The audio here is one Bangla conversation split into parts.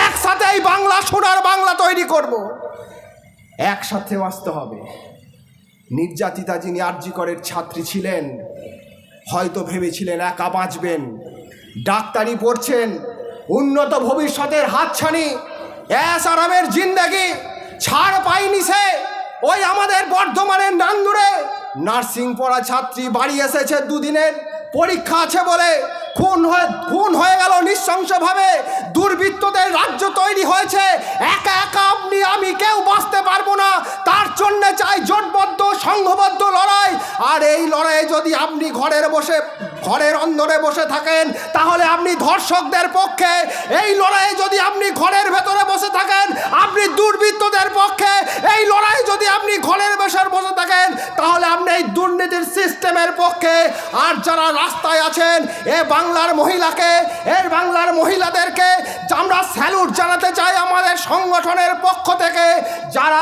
একসাথে এই বাংলা সোনার বাংলা তৈরি করব। একসাথে বাঁচতে হবে। নির্যাতিতা যিনি আরজি করের ছাত্রী ছিলেন, হয়তো ভেবেছিলেন একা বাঁচবেন। ডাক্তারি পড়ছেন, উন্নত ভবিষ্যতের হাতছানি, এস আরামের জিন্দেগি ছাড় পায়নি সে। ওই আমাদের বর্ধমানের নান্দুরে নার্সিং পড়া ছাত্রী বাড়ি এসেছে, দুদিনের পরীক্ষা আছে বলে খুন হয়ে গেল নৃশংসভাবে। দুর্বৃত্তদের রাজ্য তৈরি হয়েছে। একা একা আপনি আমি কেউ বাঁচতে পারবো না। তার জন্য চাই জোটবদ্ধ সংঘবদ্ধ লড়াই। আর এই লড়াইয়ে যদি আপনি ঘরের অন্দরে বসে থাকেন তাহলে আপনি ধর্ষকদের পক্ষে। এই লড়াইয়ে যদি আপনি ঘরের ভেতরে বসে থাকেন আপনি দুর্বৃত্তদের পক্ষে। এই লড়াই যদি আপনি ঘরের ভেতরে বসে থাকেন তাহলে আপনি এই দুর্নীতির সিস্টেমের পক্ষে। আর যারা রাস্তায় আছেন, বাংলার মহিলাকে, বাংলার মহিলাদেরকে আমরা স্যালুট জানাতে চাই আমাদের সংগঠনের পক্ষ থেকে। যারা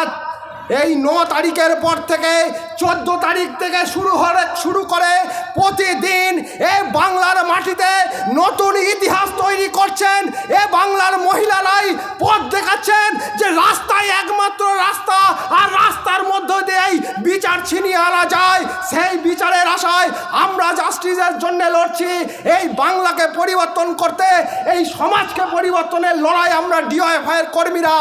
এই 9 তারিখের পর থেকে 14 তারিখ থেকে শুরু করে প্রতিদিন বাংলার মাটিতে নতুন ইতিহাস তৈরি করছেন। বাংলার মহিলারাই পথ দেখাচ্ছেন যে রাস্তায় একমাত্র রাস্তা, আর রাস্তার মধ্য দিয়েই বিচার ছিনিয়ে আনা যায়। সেই বিচারের আশায় আমরা জাস্টিসের জন্য লড়ছি। এই বাংলাকে পরিবর্তন করতে, এই সমাজকে পরিবর্তনের লড়াই আমরা ডিওএফআই এর কর্মীরা